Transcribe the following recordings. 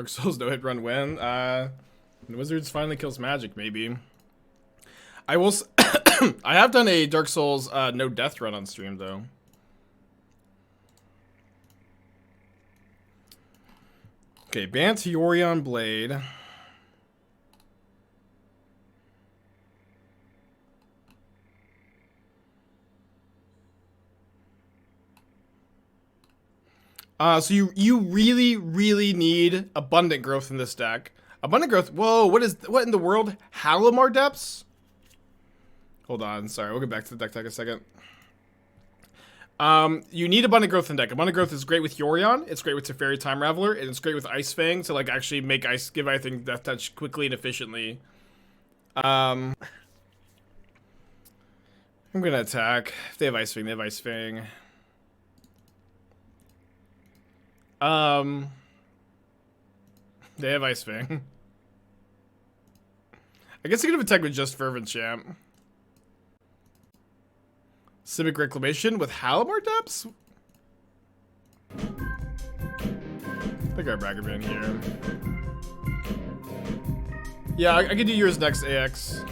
Dark Souls no hit run win. Wizards finally kills magic, maybe. I will. I have done a Dark Souls no death run on stream though. Okay, Bant Yorion Blade. So you really need Abundant Growth in this deck. Abundant Growth. Whoa, what in the world? Halimar Depths? Hold on, sorry, we'll get back to the deck in a second. You need Abundant Growth in deck. Abundant Growth is great with Yorion, it's great with Teferi Time Raveler, and it's great with Ice Fang to like actually make ice give anything Death Touch quickly and efficiently. I'm gonna attack. If they have Ice Fang, they have Ice Fang. They have Ice Fang. I guess I could have attacked with just Fervent Champ. Civic Reclamation with Halimar Depths? I think I have Ragavan here. Yeah, I can do yours next, AX.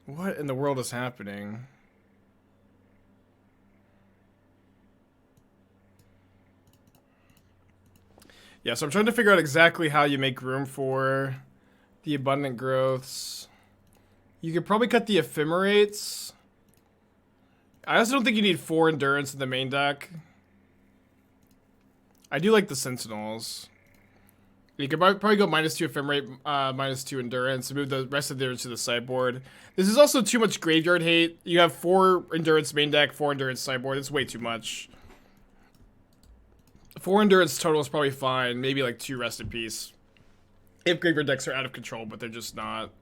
What in the world is happening? Yeah, so I'm trying to figure out exactly how you make room for the Abundant Growths. You could probably cut the Ephemerates. I also don't think you need 4 Endurance in the main deck. I do like the Sentinels. You could probably go -2 Ephemerate, -2 Endurance, and move the rest of theirs to the sideboard. This is also too much graveyard hate. You have 4 Endurance main deck, 4 Endurance sideboard. It's way too much. 4 Endurance total is probably fine. Maybe like 2 Rest in Peace. If graveyard decks are out of control, but they're just not.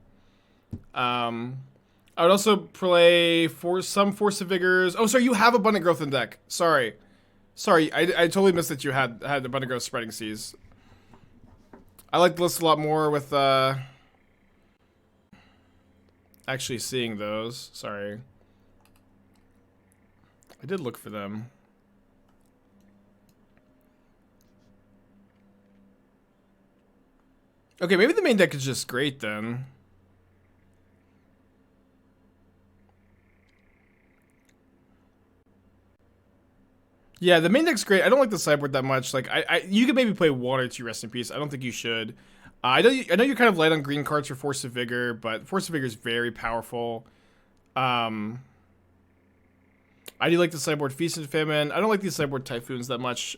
I would also play some Force of Vigors. Oh, sorry, you have Abundant Growth in deck. Sorry, I totally missed that you had Abundant Growth Spreading Seas. I like the list a lot more with actually seeing those. Sorry, I did look for them. Okay, maybe the main deck is just great then. Yeah, the main deck's great. I don't like the sideboard that much. Like, you could maybe play 1 or 2 Rest in Peace. I don't think you should. I know you're kind of light on green cards for Force of Vigor, but Force of Vigor is very powerful. I do like the sideboard Feast and Famine. I don't like these sideboard Typhoons that much.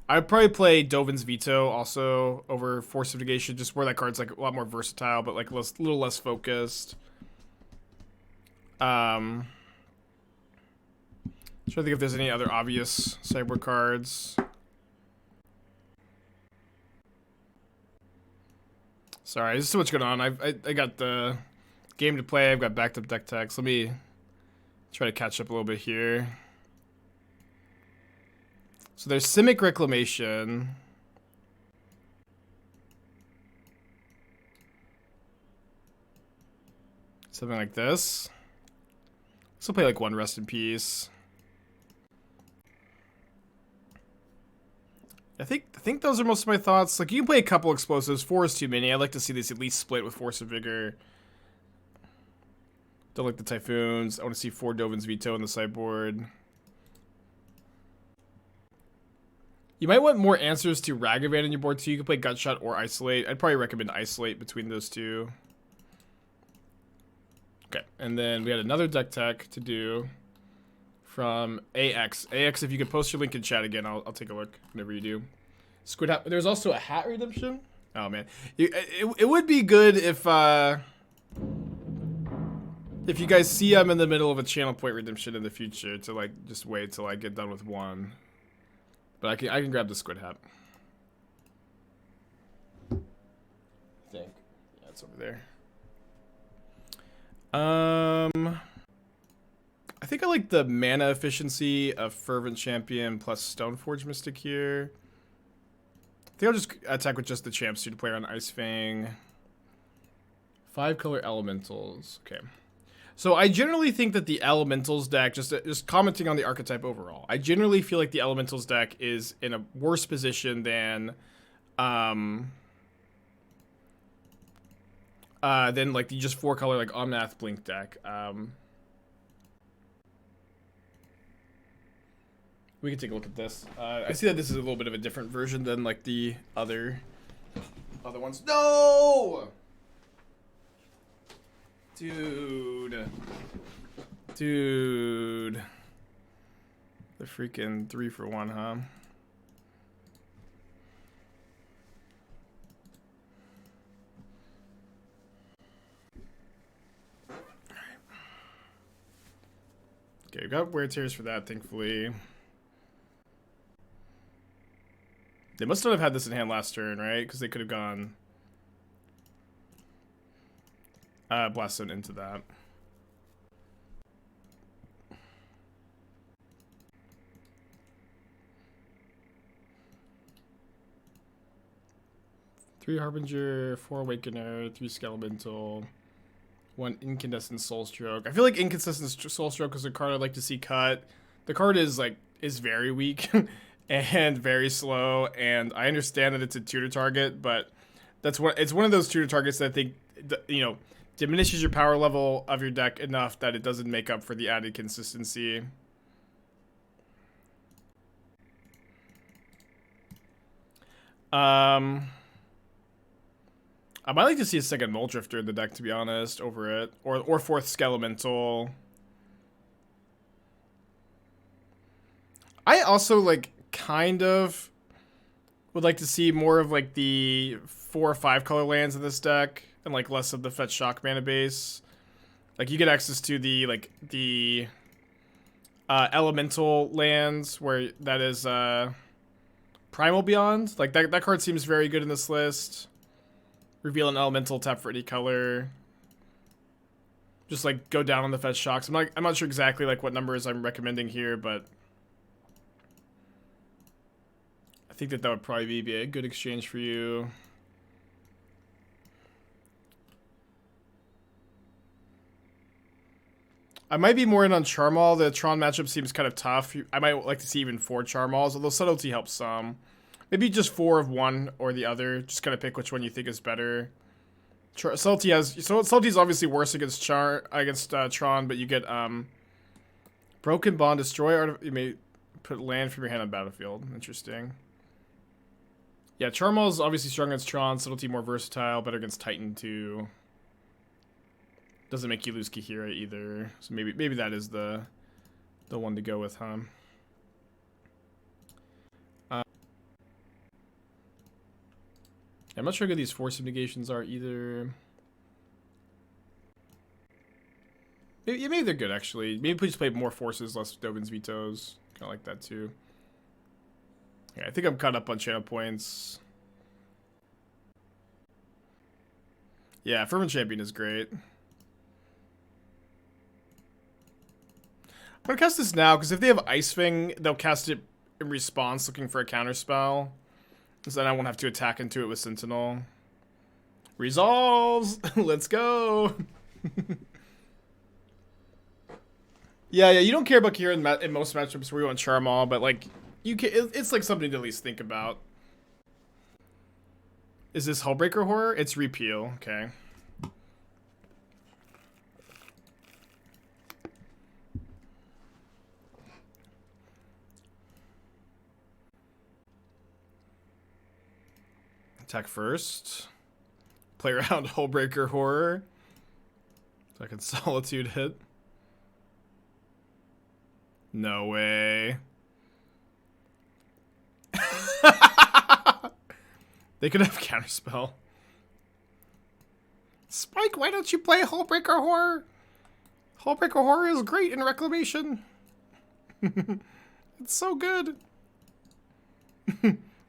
I'd probably play Dovin's Veto also over Force of Negation, just where that card's like a lot more versatile, but like a little less focused. Trying to think if there's any other obvious sideboard cards. Sorry, there's so much going on. I got the game to play. I've got backed up deck text. Let me try to catch up a little bit here. So there's Simic Reclamation. Something like this. So play like 1 Rest in Peace. I think those are most of my thoughts. Like, you can play a couple explosives. 4 is too many. I'd like to see these at least split with Force of Vigor. Don't like the Typhoons. I want to see 4 Dovin's Veto on the sideboard. You might want more answers to Ragavan in your board too. You can play Gutshot or Isolate. I'd probably recommend Isolate between those two. Okay, and then we had another deck tech to do from AX. AX, if you could post your link in chat again, I'll take a look whenever you do. Squid Hat. There's also a hat redemption. Oh man, it would be good if you guys see I'm in the middle of a channel point redemption in the future to like just wait till I get done with one. But I can grab the Squid Hat. I think. Yeah, it's over there. I think I like the mana efficiency of Fervent Champion plus Stoneforge Mystic here. I think I'll just attack with just the Champ Suited player on Ice Fang. 5 color elementals. Okay. So I generally think that the Elementals deck, just commenting on the archetype overall, I generally feel like the Elementals deck is in a worse position than like the just 4-color like Omnath Blink deck. We can take a look at this. I see that this is a little bit of a different version than like the other ones. No! Dude. The freaking 3-for-1, huh? Okay, we got wear tears for that, thankfully. They must not have had this in hand last turn, right? Because they could have gone Blast Zone into that. Three Harbinger, 4 Awakener, 3 Skelemental, 1 Incandescent Soulstroke. I feel like Incandescent Soulstroke is a card I'd like to see cut. The card is very weak and very slow, and I understand that it's a tutor target, but it's one of those tutor targets that I think, you know, diminishes your power level of your deck enough that it doesn't make up for the added consistency. I might like to see a second Mole Drifter in the deck, to be honest, over it. Or 4th Skelemental. I also, like, kind of would like to see more of, like, the 4 or 5 color lands in this deck. And, like, less of the Fetch Shock mana base. Like, you get access to the Elemental lands, where that is, Primal Beyond. Like, that card seems very good in this list. Reveal an Elemental, tap for any color. Just, like, go down on the Fetch Shocks. I'm not sure exactly, like, what numbers I'm recommending here, but I think that would probably be a good exchange for you. I might be more in on Charmal. The Tron matchup seems kind of tough. I might like to see even 4 Charmals, although Subtlety helps some. Maybe just 4 of one or the other. Just kind of pick which one you think is better. Subtlety is obviously worse against Tron, but you get Broken Bond, Destroy Art. You may put land from your hand on battlefield. Interesting. Yeah, Charmal is obviously strong against Tron. Subtlety more versatile, better against Titan too. Doesn't make you lose Kihira either. So maybe that is the one to go with, huh? I'm not sure how good these Force of Negations are either. Maybe they're good, actually. Maybe please play more Forces, less Dovin's Vetoes. Kind of like that, too. Yeah, I think I'm caught up on channel points. Yeah, Fervent Champion is great. I'm gonna cast this now, because if they have Ice Fang, they'll cast it in response, looking for a counterspell. So then I won't have to attack into it with Sentinel. Resolves! Let's go! yeah, you don't care about Kira in most matchups where you want Charmal, but like, it's like something to at least think about. Is this Hullbreaker Horror? It's Repeal, okay. Attack first. Play around Hullbreaker Horror. So I can Solitude hit. No way. They could have Counterspell. Spike, why don't you play Hullbreaker Horror? Hullbreaker Horror is great in Reclamation. It's so good.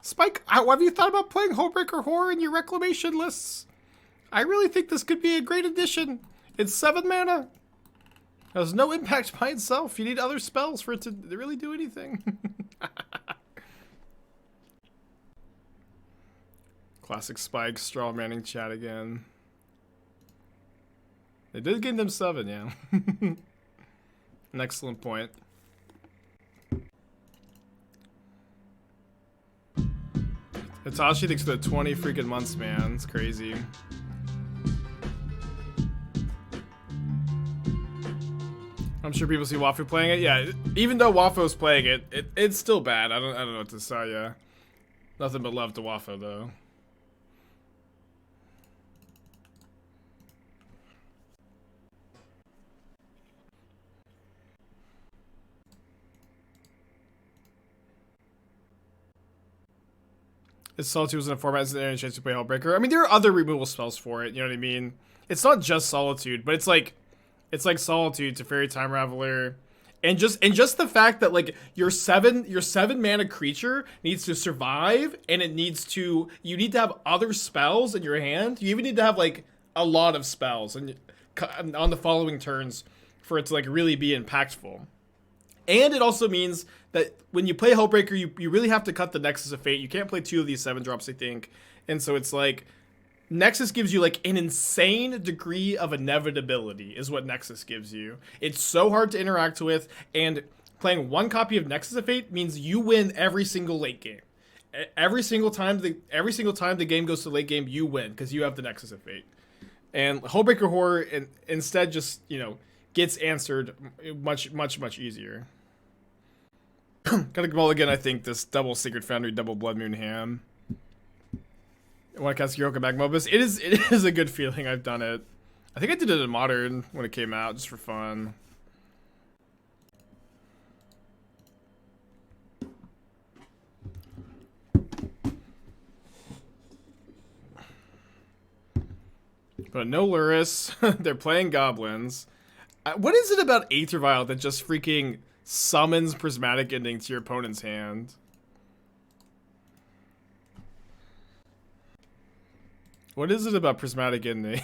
Spike, have you thought about playing Hullbreaker Horror in your Reclamation lists? I really think this could be a great addition. It's 7 mana. It has no impact by itself. You need other spells for it to really do anything. Classic Spike, straw manning chat again. They did gain them 7, yeah. An excellent point. Hitachi thinks for the 20 freaking months, man. It's crazy. I'm sure people see Wafu playing it. Yeah, even though Wafu's playing it, it's still bad. I don't know what to tell ya. Nothing but love to Wafu though. If Solitude was in a format, is there any chance to play Hellbreaker? I mean, there are other removal spells for it. You know what I mean? It's not just Solitude, but it's like Solitude to Fairy Time Raveler, and just the fact that like your seven mana creature needs to survive, and you need to have other spells in your hand. You even need to have like a lot of spells and on the following turns for it to like really be impactful. And it also means that when you play Hellbreaker, you really have to cut the Nexus of Fate. You can't play 2 of these 7-drops, I think. And so it's like, Nexus gives you like an insane degree of inevitability is what Nexus gives you. It's so hard to interact with, and playing 1 copy of Nexus of Fate means you win every single late game. Every single time the game goes to late game, you win because you have the Nexus of Fate. And Hellbreaker Horror instead just, you know, gets answered much easier. Gotta mulligan, I think, this double Sacred Foundry, double Blood Moon Ham. I want to cast Yoka back Mobus. It is a good feeling. I've done it. I think I did it in Modern when it came out, just for fun. But no Luris. They're playing goblins. What is it about Aether Vial that just freaking summons Prismatic Ending to your opponent's hand? What is it about Prismatic Ending?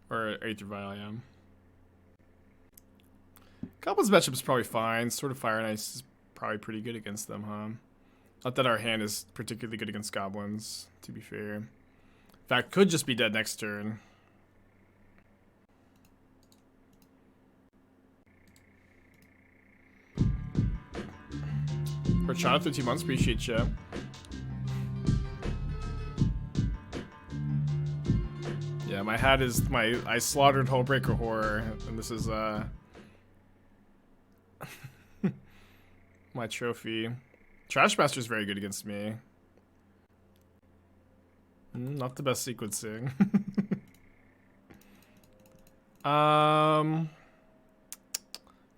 Or Aether Vial, yeah. Goblins matchup is probably fine. Sword of Fire and Ice is probably pretty good against them, huh? Not that our hand is particularly good against goblins, to be fair. In fact, could just be dead next turn. For China, 13 months, appreciate you. Yeah, my hat is I slaughtered Hellbreaker Horror, and this is my trophy. Trashmaster is very good against me. Not the best sequencing.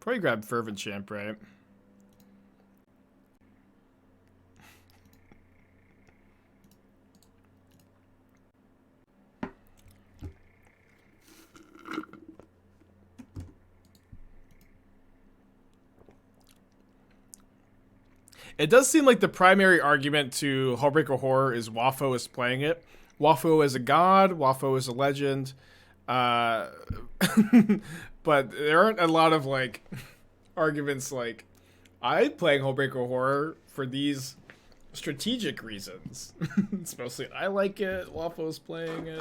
Probably grab Fervent Champ, right? It does seem like the primary argument to Hellbreaker Horror is Wafo is playing it. Wafo is a god, Wafo is a legend. But there aren't a lot of like arguments like, I'm playing Hellbreaker Horror for these strategic reasons. It's mostly I like it, Wafo's playing it.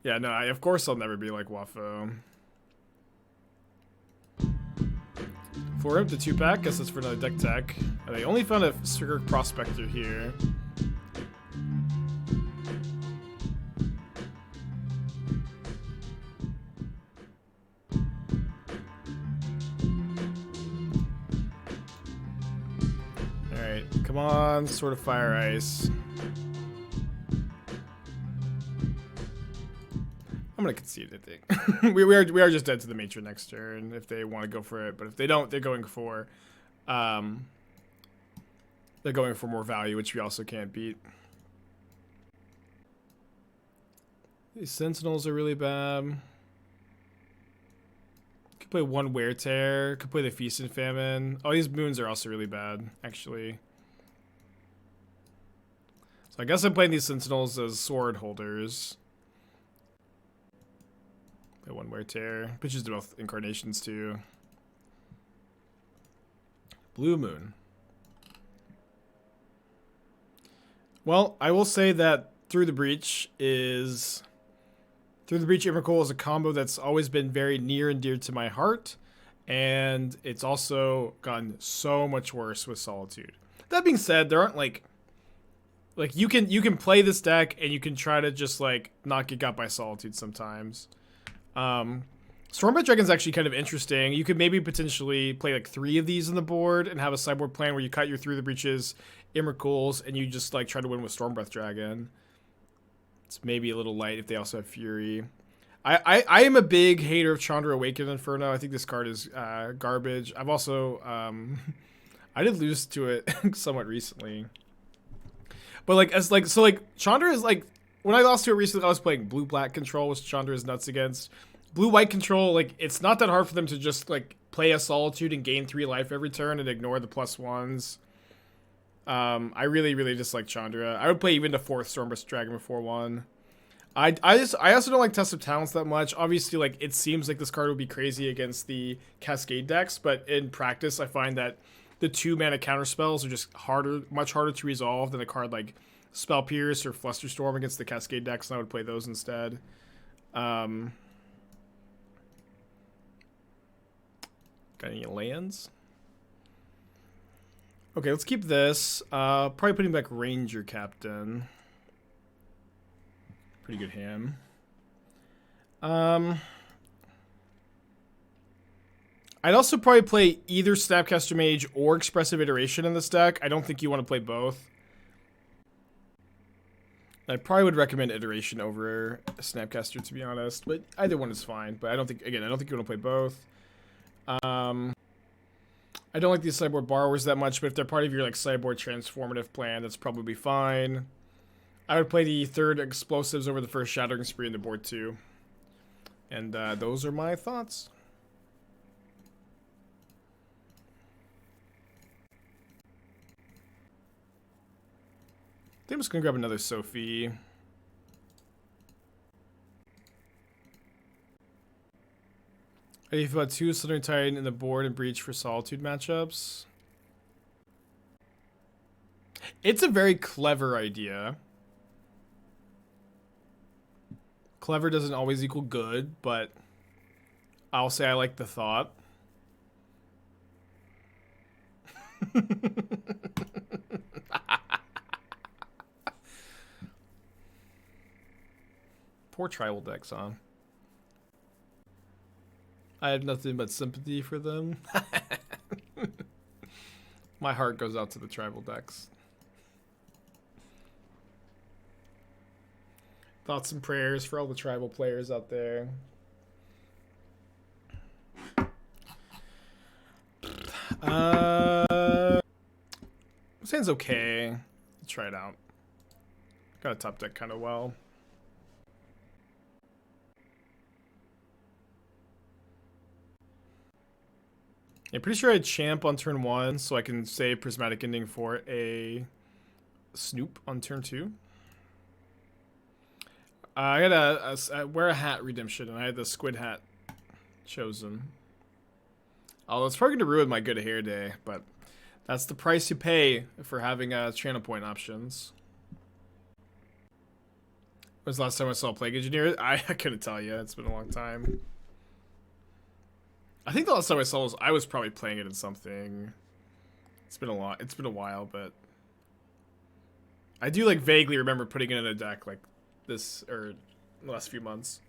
Yeah, no, of course I'll never be like Wafo. 4 up to 2-pack, guess that's for another deck tech. And I only found a Sacred Prospector here. Alright, come on, Sword of Fire Ice. I'm gonna concede, I think. we are just dead to the Matron next turn if they want to go for it, but if they don't, they're going for more value, which we also can't beat. These Sentinels are really bad. Could play 1 Wear Tear. Could play the Feast and Famine. Oh, these moons are also really bad, actually. So I guess I'm playing these Sentinels as sword holders. 1 Wear Tear. Pitches to both incarnations too. Blue Moon. Well, I will say that Through the Breach Emrakul is a combo that's always been very near and dear to my heart, and it's also gotten so much worse with Solitude. That being said, there aren't like you can play this deck and you can try to just like not get got by Solitude sometimes. Stormbat Dragon's actually kind of interesting. You could maybe potentially play like 3 of these on the board and have a sideboard plan where you cut your Through the Breaches, Emrakuls, and you just like try to win with Stormbreath Dragon. It's maybe a little light if they also have Fury. I am a big hater of Chandra Awakened Inferno. I think this card is garbage. I've also I did lose to it somewhat recently. But Chandra is like, when I lost to it recently, I was playing blue-black control, which Chandra is nuts against. Blue-white control, like, it's not that hard for them to just like play a Solitude and gain 3 life every turn and ignore the +1s. I really dislike Chandra. I would play even the 4th Stormbreath Dragon before 1. I also don't like Test of Talents that much. Obviously, like, it seems like this card would be crazy against the Cascade decks, but in practice, I find that the 2-mana counter spells are just much harder to resolve than a card like Spell Pierce or Flusterstorm against the Cascade decks, and I would play those instead. Got any lands? Okay, let's keep this. Probably putting back Ranger-Captain. Pretty good hand. I'd also probably play either Snapcaster Mage or Expressive Iteration in this deck. I don't think you want to play both. I probably would recommend Iteration over Snapcaster, to be honest, but either one is fine. But I don't think you want to play both. I don't like these sideboard borrowers that much, but if they're part of your like sideboard transformative plan, that's probably fine. I would play the 3rd Explosives over the 1st Shattering Spree in the board too. And those are my thoughts. I think I'm just gonna grab another Sophie. How do you feel about 2 Slithering Titan in the board and Breach for Solitude matchups? It's a very clever idea. Clever doesn't always equal good, but I'll say I like the thought. Poor tribal decks, huh? I have nothing but sympathy for them. My heart goes out to the tribal decks. Thoughts and prayers for all the tribal players out there. This hand's okay. Let's try it out. Got a top deck kind of well. I'm pretty sure I had Champ on turn 1, so I can save Prismatic Ending for a Snoop on turn 2. I got a Wear a Hat redemption, and I had the Squid Hat chosen. Oh, it's probably going to ruin my good hair day, but that's the price you pay for having channel point options. When was the last time I saw Plague Engineer? I couldn't tell you. It's been a long time. I think the last time I saw this, I was probably playing it in something. It's been a while, but I do like vaguely remember putting it in a deck like this or the last few months.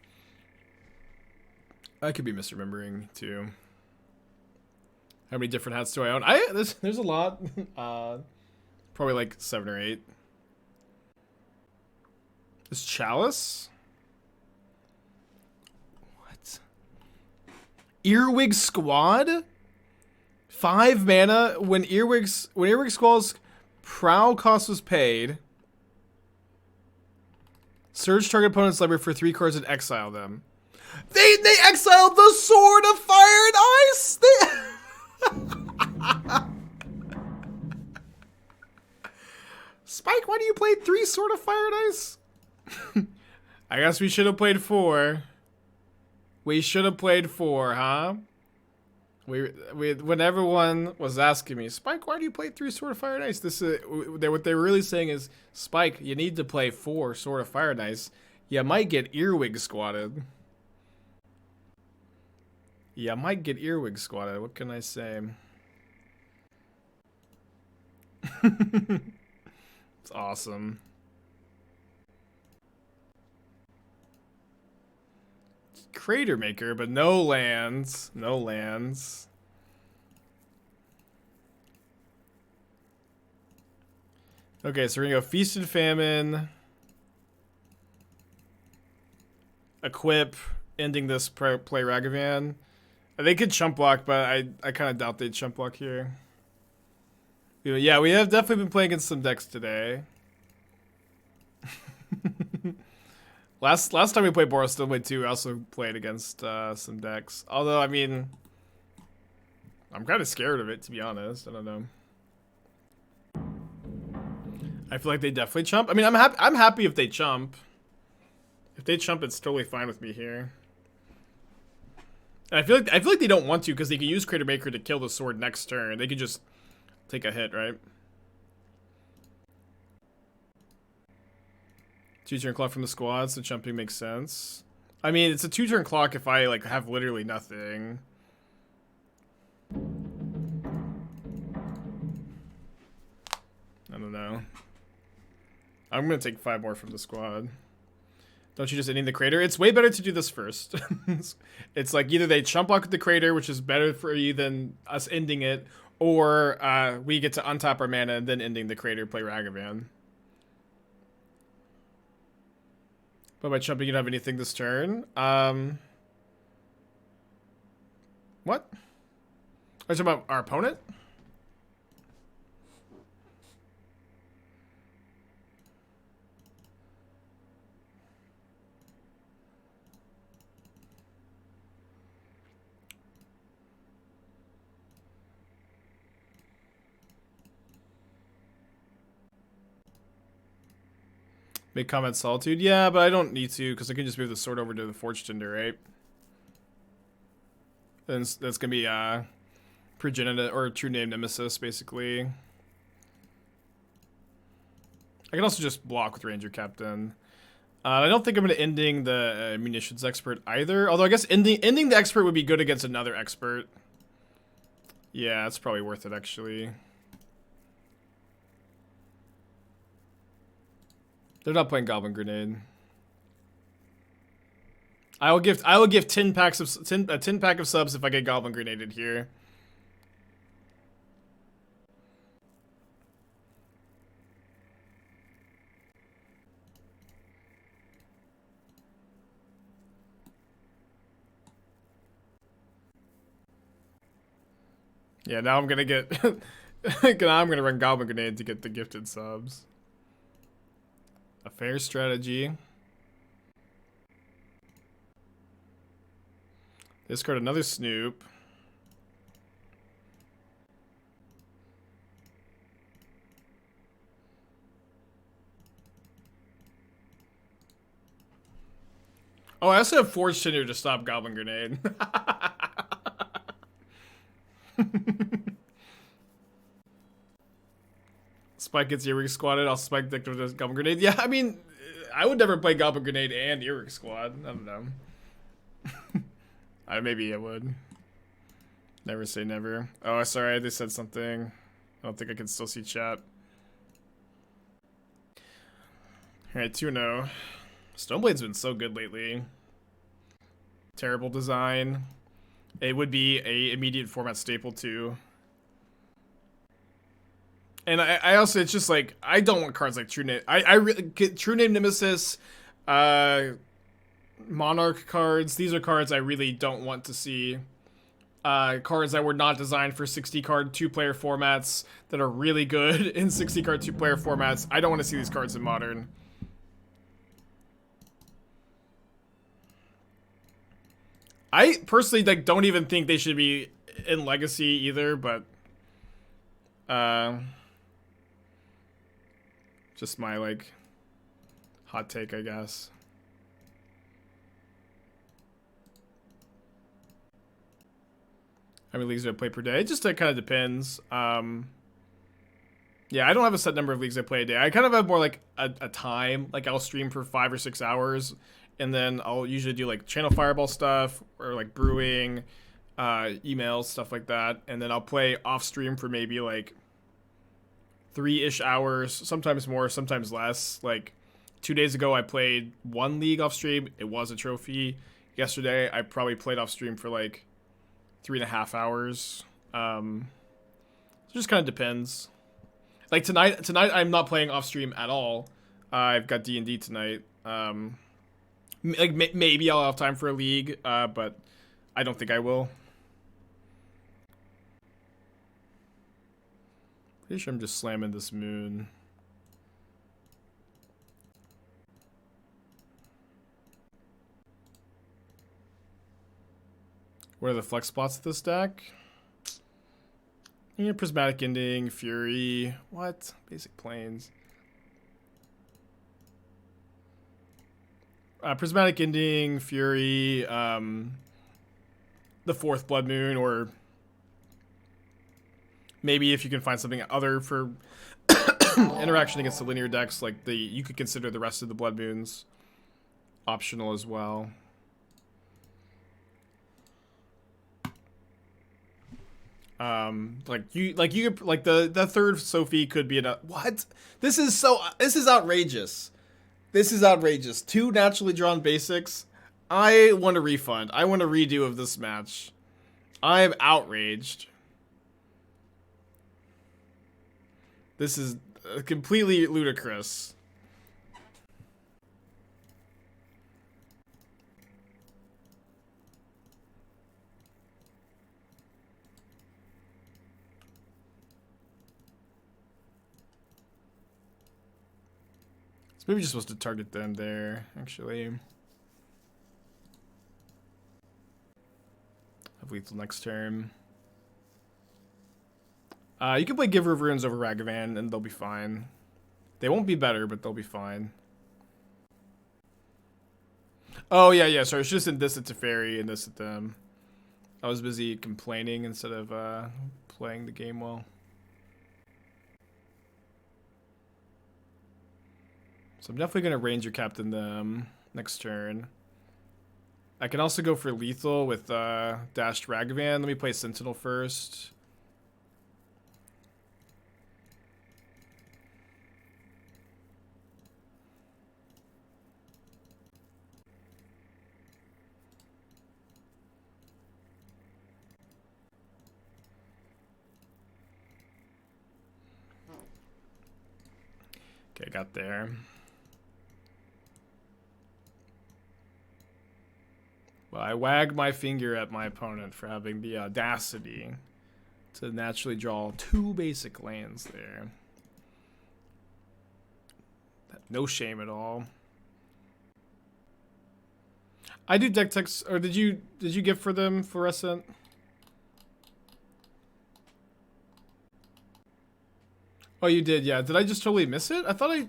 I could be misremembering too. How many different hats do I own? There's a lot. Probably like 7 or 8. This Chalice? Earwig Squad? 5 mana when Earwig Squad's Prowl cost was paid. Search target opponent's library for 3 cards and exile them. They exiled the Sword of Fire and Ice! Spike, why do you play 3 Sword of Fire and Ice? I guess we should have played 4. We should have played 4, huh? When everyone was asking me, Spike, why do you play 3 Sword of Fire and Ice? What they're really saying is, Spike, you need to play 4 Sword of Fire and Ice. You might get earwig squatted. Yeah, I might get earwig squatted. What can I say? It's awesome. Crater Maker, but no lands. No lands. Okay, so we're gonna go Feast and Famine. Equip, ending this play Ragavan. They could chump block, but I kind of doubt they'd chump block here. Yeah, we have definitely been playing against some decks today. Last time we played Boros Stoneblade 2, we also played against some decks. Although, I mean, I'm kind of scared of it, to be honest. I don't know. I feel like they definitely chump. I mean, I'm happy if they chump. If they chump, it's totally fine with me here. And I feel like they don't want to because they can use Crater Maker to kill the sword next turn. They could just take a hit, right? 2-turn clock from the squad, so jumping makes sense. I mean, it's a 2-turn clock if I like have literally nothing. I don't know. I'm gonna take 5 more from the squad. Don't you just ending the crater? It's way better to do this first. It's like either they chump block with the crater, which is better for you than us ending it, or we get to untap our mana and then ending the crater, play Ragavan. But by chumping, you don't have anything this turn. What? Are you talking about our opponent? Make comment Solitude. Yeah, but I don't need to because I can just move the sword over to the Forge-Tender, right? And that's gonna be Progenitor or True Name Nemesis, basically. I can also just block with Ranger-Captain. I don't think I'm gonna ending the munitions expert either. Although I guess ending the expert would be good against another expert. Yeah, it's probably worth it actually. They're not playing Goblin Grenade. I will give 10 packs of 10 pack of subs if I get Goblin Grenaded here. Yeah, now I'm gonna get now I'm gonna run Goblin Grenade to get the gifted subs. A fair strategy. Discard another Snoop. Oh, I also have Forge-Tender to stop Goblin Grenade. Spike gets Earwig squatted. I'll spike Dick with this Goblin Grenade. Yeah, I mean, I would never play Goblin Grenade and Earwig squad. I don't know. Maybe I would. Never say never. Oh, sorry, they said something. I don't think I can still see chat. Alright, 2-0. Stoneblade's been so good lately. Terrible design. It would be a immediate format staple too. And I also, it's just like, I don't want cards like True Name. I really get True Name Nemesis, Monarch cards. These are cards I really don't want to see. Cards that were not designed for 60 card 2-player formats that are really good in 60 card 2-player formats. I don't want to see these cards in Modern. I personally like don't even think they should be in Legacy either, but just my like hot take, I guess. How many leagues do I play per day? It just kind of depends. Yeah, I don't have a set number of leagues I play a day. I kind of have more like a time. Like I'll stream for 5 or 6 hours, and then I'll usually do like channel fireball stuff or like brewing, emails, stuff like that. And then I'll play off stream for maybe like 3-ish hours, sometimes more, sometimes less. Like 2 days ago, I played 1 league off stream. It was a trophy. Yesterday, I probably played off stream for like 3.5 hours. It just kind of depends. Like tonight I'm not playing off stream at all. I've got D&D tonight. Like maybe I'll have time for a league, but I don't think I will. Pretty sure I'm just slamming this moon. What are the flex spots of this deck? Yeah, Prismatic Ending, Fury. What? Basic Planes. Prismatic Ending, Fury, the 4th Blood Moon, or maybe if you can find something other for interaction against the linear decks, like you could consider the rest of the Blood Moons optional as well. The third Sophie could be enough. What? This is outrageous. This is outrageous. 2 naturally drawn basics. I want a refund. I want a redo of this match. I am outraged. This is completely ludicrous. So maybe just supposed to target them there, actually. Have lethal next turn. You can play Giver of Runes over Ragavan, and they'll be fine. They won't be better, but they'll be fine. Oh, yeah, sorry. I should have sent this at Teferi and this at them. I was busy complaining instead of playing the game well. So I'm definitely going to Ranger-Captain them next turn. I can also go for lethal with dashed Ragavan. Let me play Sentinel first. Okay, got there. Well, I wagged my finger at my opponent for having the audacity to naturally draw 2 basic lands there. No shame at all. I do deck text, or did you give for them, Fluorescent? Oh, you did, yeah. Did I just totally miss it? I thought I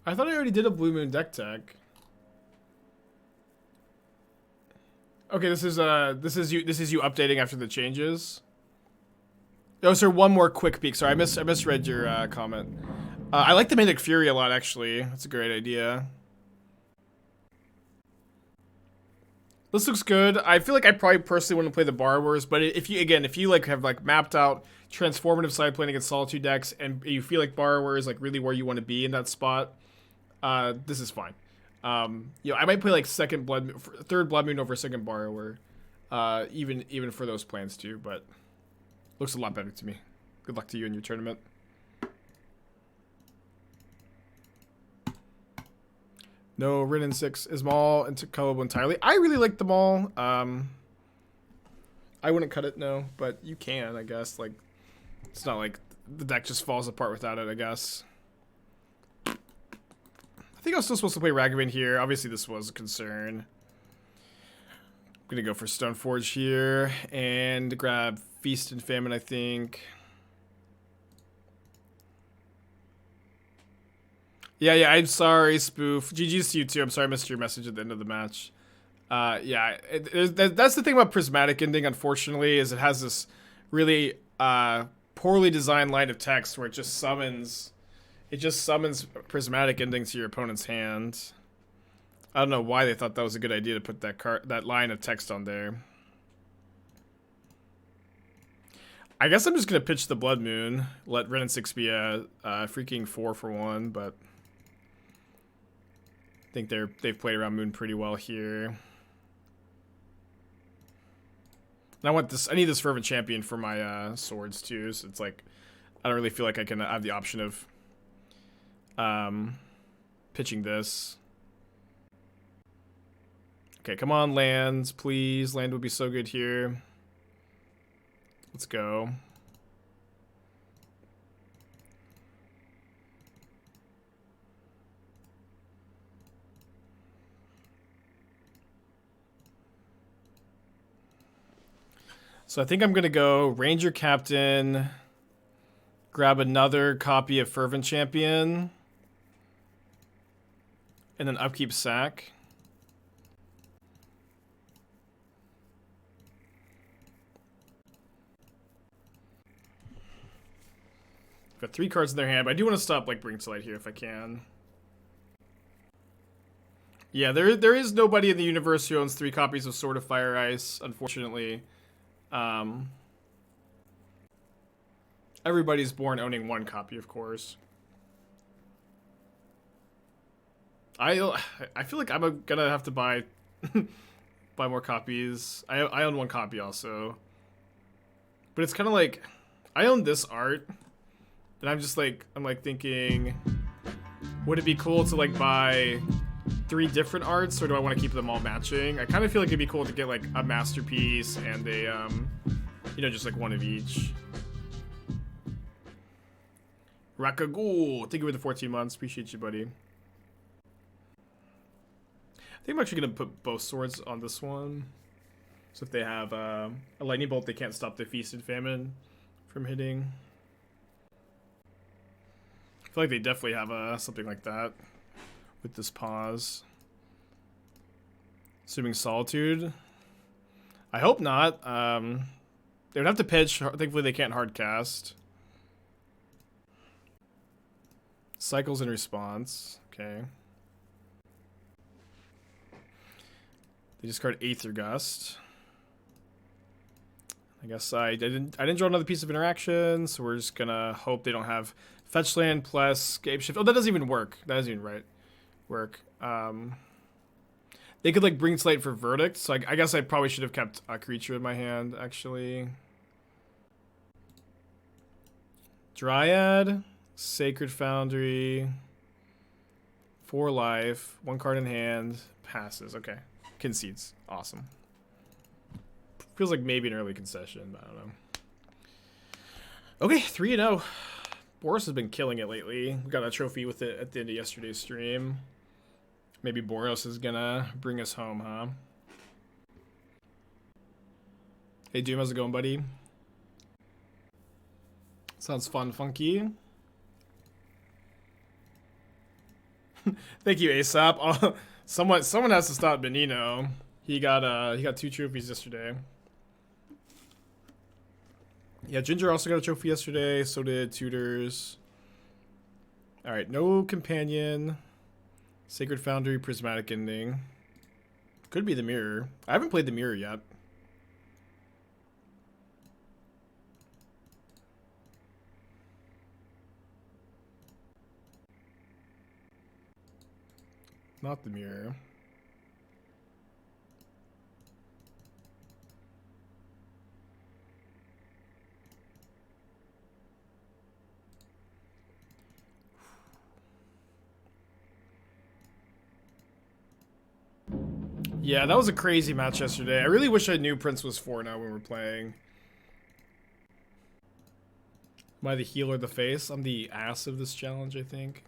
already did a Blue Moon deck tech. Okay, this is you updating after the changes. Oh, sir, one more quick peek. Sorry, I misread your comment. I like the Manic Fury a lot, actually. That's a great idea. This looks good. I feel like I probably personally want to play the Borrowers, but if you like have like mapped out transformative side playing against Solitude decks and you feel like Borrower is like really where you want to be in that spot, this is fine. I might play like third Blood Moon over second Borrower, even for those plans too. But looks a lot better to me. Good luck to you in your tournament. No, Rin 6 is Maul and cuttable entirely. I really like the Maul. I wouldn't cut it, no, but you can, I guess. Like, it's not like the deck just falls apart without it, I guess. I think I was still supposed to play Ragavan here. Obviously, this was a concern. I'm gonna go for Stoneforge here and grab Feast and Famine, I think. Yeah, I'm sorry, Spoof. GG's to you too. I'm sorry I missed your message at the end of the match. Yeah, that's the thing about Prismatic Ending, unfortunately, is it has this really poorly designed line of text where it just summons Prismatic Ending to your opponent's hand. I don't know why they thought that was a good idea to put that line of text on there. I guess I'm just gonna pitch the Blood Moon, let Ren and 6 be a freaking 4 for 1, but I think they've played around Moon pretty well here. And I need this Fervent Champion for my swords too, so it's like I don't really feel like I can have the option of pitching this. Okay, come on, lands, please. Land would be so good here. Let's go. So I think I'm going to go Ranger-Captain, grab another copy of Fervent Champion, and then upkeep sack. Got 3 cards in their hand, but I do want to stop like Bring to Light here if I can. Yeah, there is nobody in the universe who owns 3 copies of Sword of Fire Ice, unfortunately. Everybody's born owning 1 copy, of course. I feel like I'm gonna have to buy buy more copies. I own 1 copy also, but it's kind of like I own this art, and I'm thinking, would it be cool to like buy 3 different arts, or do I want to keep them all matching? I kind of feel like it'd be cool to get like a masterpiece and a you know, just like 1 of each. Rakagul, thank you for the 14 months. Appreciate you, buddy. I think I'm actually gonna put both swords on this one. So if they have a lightning bolt, they can't stop the Feast and Famine from hitting. I feel like they definitely have something like that with this pause. Assuming Solitude. I hope not. They would have to pitch. Thankfully, they can't hard cast. Cycles in response. Okay. They discard Aether Gust. I guess I didn't draw another piece of interaction, so we're just gonna hope they don't have fetch land plus scape shift. Oh, that doesn't even work. That doesn't even work. They could like Bring to Light for Verdict, so I guess I probably should have kept a creature in my hand, actually. Dryad, Sacred Foundry, 4 life, 1 card in hand, passes. Okay, concedes. Awesome. Feels like maybe an early concession, but I don't know. Okay, 3-0. Boros has been killing it lately. We got a trophy with it at the end of yesterday's stream. Maybe Boros is gonna bring us home, huh? Hey Doom, how's it going, buddy? Sounds fun, funky. Thank you, ASAP. Oh, someone has to stop Benino. He got 2 trophies yesterday. Yeah, Ginger also got a trophy yesterday. So did Tutors. All right, no companion. Sacred Foundry, Prismatic Ending. Could be the Mirror. I haven't played the Mirror yet. Not the Mirror. Yeah, that was a crazy match yesterday. I really wish I knew Prince was 4 now when we were playing. Am I the heel or the face? I'm the ass of this challenge, I think.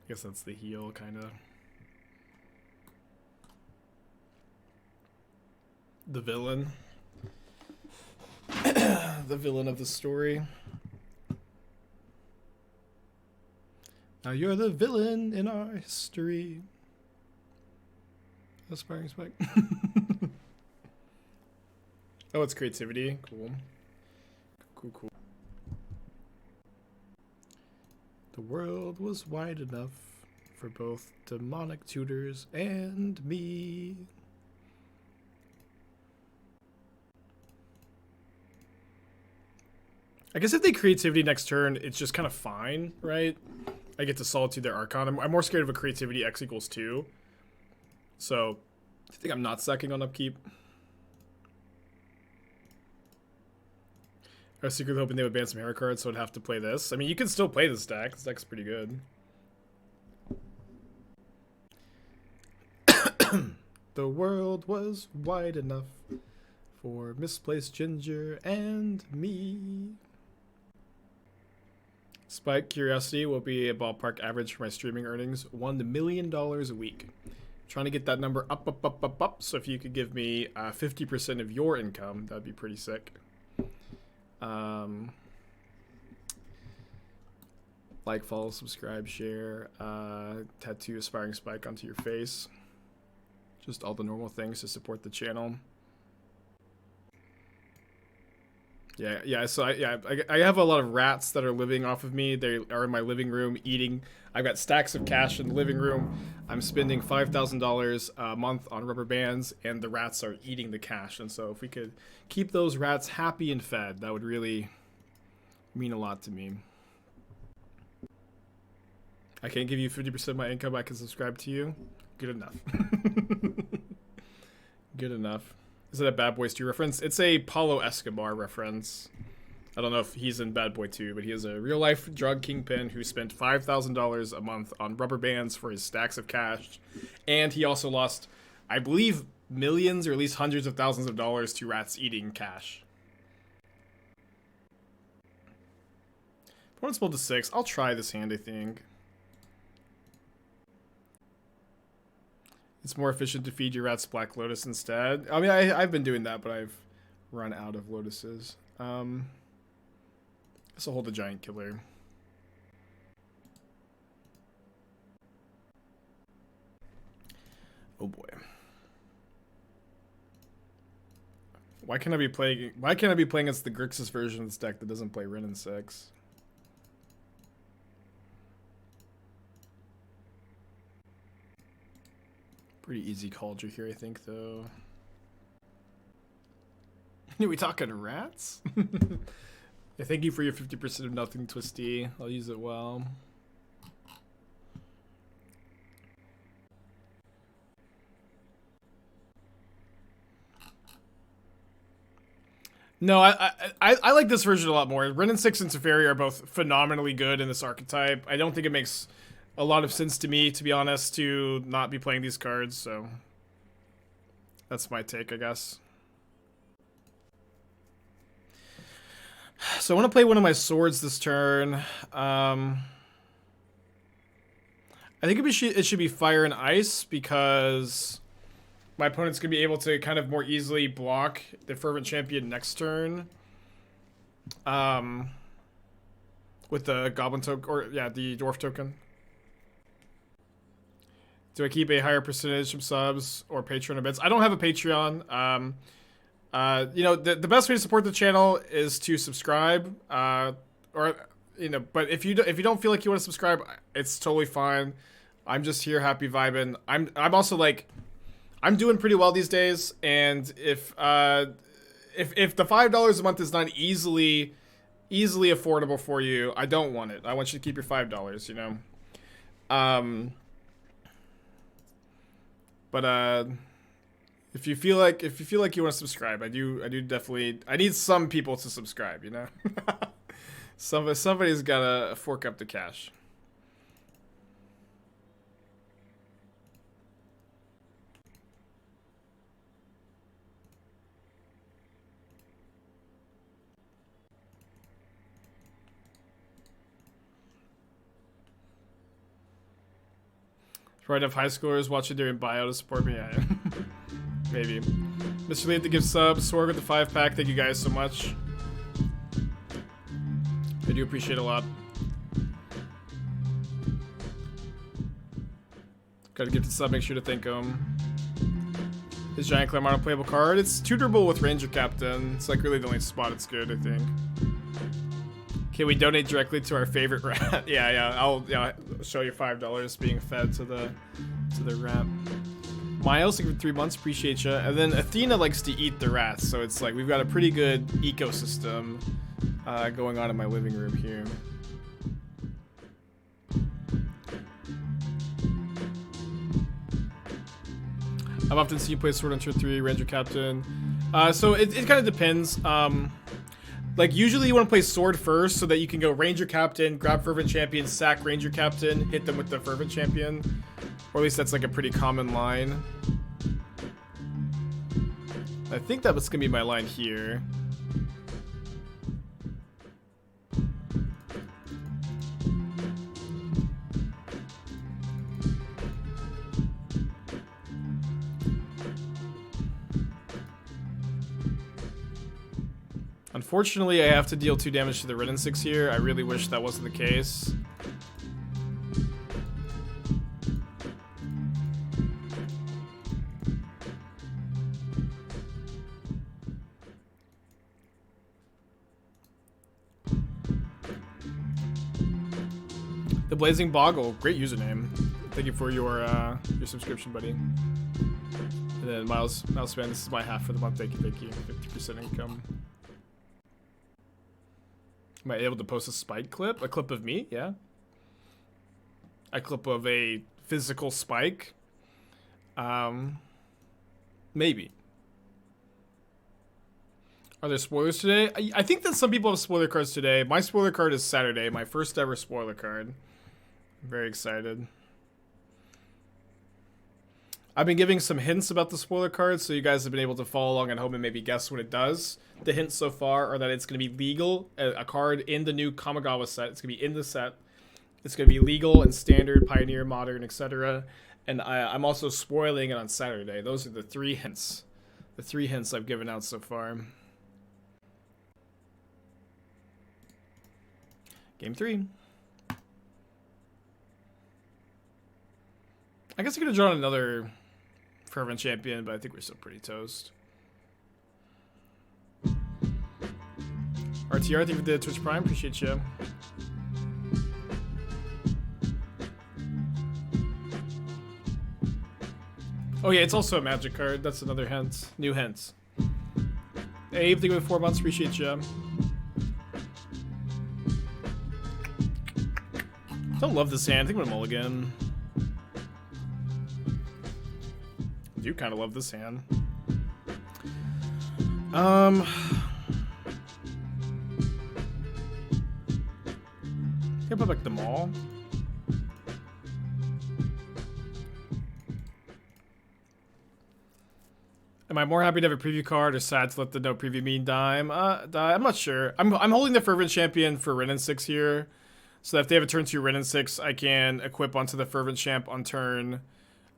I guess that's the heel, kind of. The villain. The villain of the story. Now you're the villain in our history. Aspiring Spike. Oh, it's creativity. Cool. Cool. The world was wide enough for both demonic tutors and me. I guess if they creativity next turn, it's just kind of fine, right? I get to Solitude their Archon. I'm more scared of a creativity X equals 2. So, I think I'm not sacking on upkeep. I was secretly hoping they would ban some hero cards, so I'd have to play this. I mean, you can still play this deck. This deck's pretty good. The world was wide enough for misplaced Ginger and me. Spike Curiosity will be a ballpark average for my streaming earnings. $1 million a week. Trying to get that number up. So if you could give me 50% of your income, that'd be pretty sick. Like, follow, subscribe, share, tattoo Aspiring Spike onto your face. Just all the normal things to support the channel. Yeah. So I have a lot of rats that are living off of me. They are in my living room eating. I've got stacks of cash in the living room. I'm spending $5,000 a month on rubber bands, and the rats are eating the cash. And so if we could keep those rats happy and fed, that would really mean a lot to me. I can't give you 50% of my income. I can subscribe to you. Good enough. Good enough. Is it a Bad Boys 2 reference? It's a Paulo Escobar reference. I don't know if he's in Bad Boy 2, but he is a real-life drug kingpin who spent $5,000 a month on rubber bands for his stacks of cash. And he also lost, I believe, millions or at least hundreds of thousands of dollars to rats eating cash. Opponent's pulled to 6. I'll try this hand, I think. It's more efficient to feed your rats Black Lotus instead. I mean, I've been doing that, but I've run out of lotuses. Guess I'll hold the Giant Killer. Oh boy. Why can't I be playing against the Grixis version of this deck that doesn't play Wrenn and 6? Pretty easy Kaldra here, I think, though. Are we talking rats? Yeah, thank you for your 50% of nothing, Twisty. I'll use it well. No, I like this version a lot more. Wrenn and 6 and Teferi are both phenomenally good in this archetype. I don't think it makes a lot of sense to me, to be honest, to not be playing these cards, so that's my take, I guess. So I want to play one of my swords this turn. I think it should be Fire and Ice, because my opponent's going to be able to kind of more easily block the Fervent Champion next turn. With the Goblin token, or yeah, the Dwarf token. Do I keep a higher percentage from subs or Patreon events? I don't have a Patreon. You know, the best way to support the channel is to subscribe. Or you know, but if you don't feel like you want to subscribe, it's totally fine. I'm just here, happy vibing. I'm also like, I'm doing pretty well these days, and if the $5 a month is not easily affordable for you, I don't want it. I want you to keep your $5. You know. But if you feel like you want to subscribe, I do definitely. I need some people to subscribe, you know. Somebody's gotta fork up the cash. Probably enough high schoolers watching during bio to support me. Yeah. Maybe. Mr. Lee to give subs. Sorg with the 5-pack. Thank you guys so much. I do appreciate it a lot. Gotta give the sub. Make sure to thank them. Is Giant Clamart a playable card? It's tutorable with Ranger-Captain. It's like really the only spot it's good, I think. Can we donate directly to our favorite rat? yeah, I'll show you $5 being fed to the rat. Miles, for 3 months, appreciate you. And then Athena likes to eat the rats, so it's like we've got a pretty good ecosystem going on in my living room here. I've often seen you play Sword on Turn 3, Ranger-Captain. So it kind of depends. Like, usually you want to play Sword first so that you can go Ranger-Captain, grab Fervent Champion, sack Ranger-Captain, hit them with the Fervent Champion. Or at least that's like a pretty common line. I think that was going to be my line here. Unfortunately, I have to deal 2 damage to the Ridden 6 here. I really wish that wasn't the case. The Blazing Boggle, great username. Thank you for your subscription, buddy. And then Miles Span, this is my half for the month. Thank you. 50% income. Am I able to post a spike clip? A clip of me? Yeah. A clip of a physical spike? Maybe. Are there spoilers today? I think that some people have spoiler cards today. My spoiler card is Saturday, my first ever spoiler card. I'm very excited. I've been giving some hints about the spoiler cards, so you guys have been able to follow along at home and maybe guess what it does. The hints so far are that it's going to be legal, a card in the new Kamigawa set. It's going to be in the set. It's going to be legal and standard, pioneer, modern, etc. And I'm also spoiling it on Saturday. Those are the 3 hints. The 3 hints I've given out so far. Game 3. I guess I could have drawn another Fervent Champion, but I think we're still pretty toast. RTR, thank you for the Twitch Prime. Appreciate you. Oh yeah, it's also a magic card. That's another hint. New hints. Abe, thank you for 4 months. Appreciate you. Don't love this hand. I think I'm gonna mulligan. I do kind of love this hand. Can I put back the Maul? Am I more happy to have a preview card or sad to let the no preview mean dime? I'm not sure. I'm holding the Fervent Champion for Ridden 6 here. So that if they have a turn 2 Ridden 6, I can equip onto the Fervent Champ on turn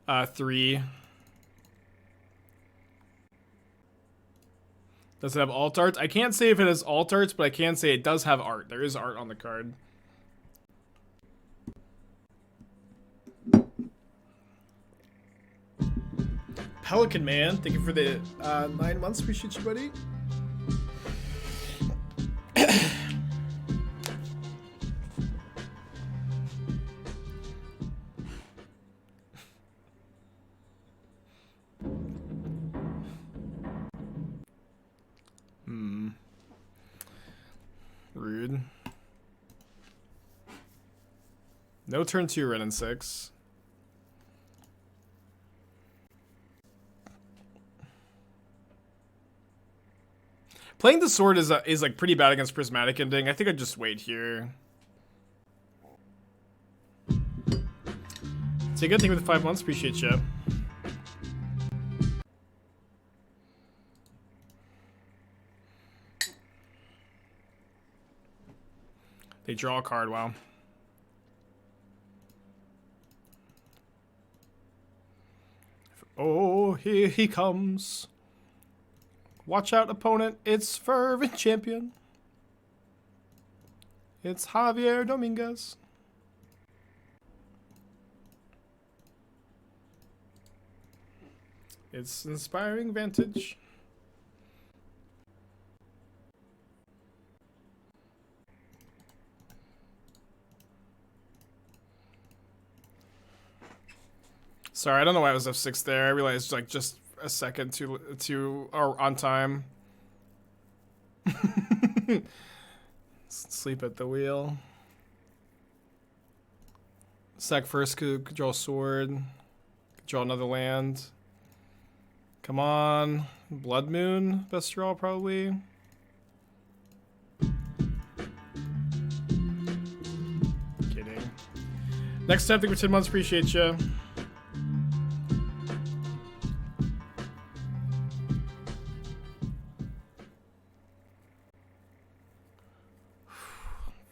3. Does it have alt art? I can't say if it has alt arts, but I can say it does have art. There is art on the card. Pelican Man, thank you for the 9 months. Appreciate you, buddy. Rude. No turn 2 Ridden 6. Playing the sword is like pretty bad against Prismatic Ending. I think I'd just wait here. So good thing with the 5 months. Appreciate you. They draw a card. Wow. Oh, here he comes. Watch out, opponent. It's Fervent Champion. It's Javier Dominguez. It's Inspiring Vantage. Sorry, I don't know why I was F6 there. I realized like just a second too or on time. Sleep at the wheel. Sack first, control sword. Control another land. Come on. Blood Moon, best draw probably. Kidding. Next time, thank you for 10 months. Appreciate you.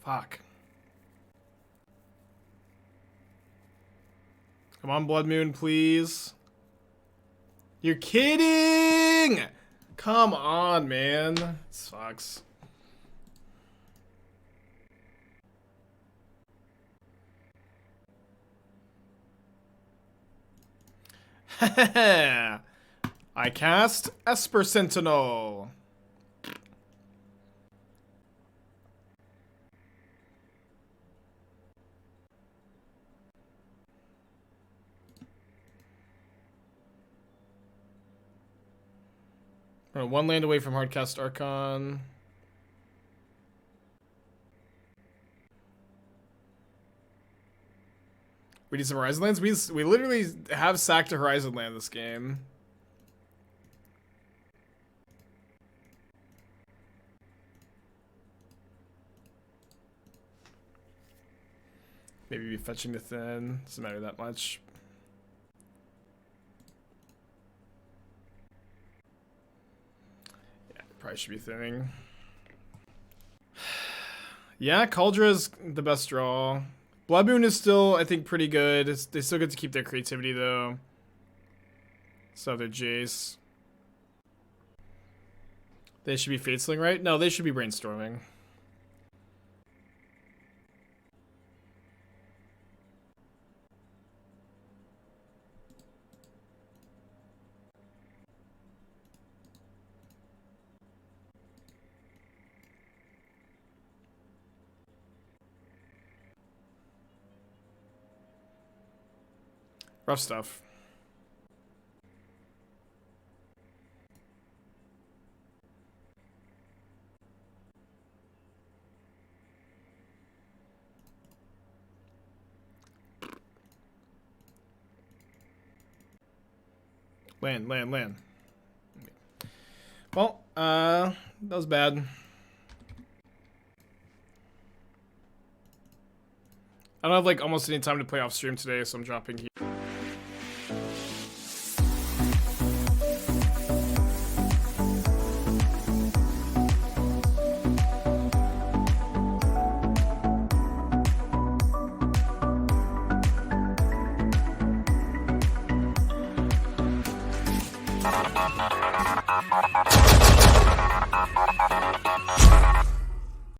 Fuck. Come on, Blood Moon, please. You're kidding! Come on, man. It sucks. I cast Esper Sentinel. We're one land away from Hardcast Archon. We need some Horizon lands. We literally have sacked a Horizon land this game. Maybe be fetching the thin. Doesn't matter that much. Yeah, probably should be thinning. Yeah, Kaldra is the best draw. Blood Moon is still, I think, pretty good. They still get to keep their creativity, though. So their Jace. They should be Fatesling, right? No, they should be brainstorming. Rough stuff. Land. Well, that was bad. I don't have like almost any time to play off stream today, so I'm dropping here.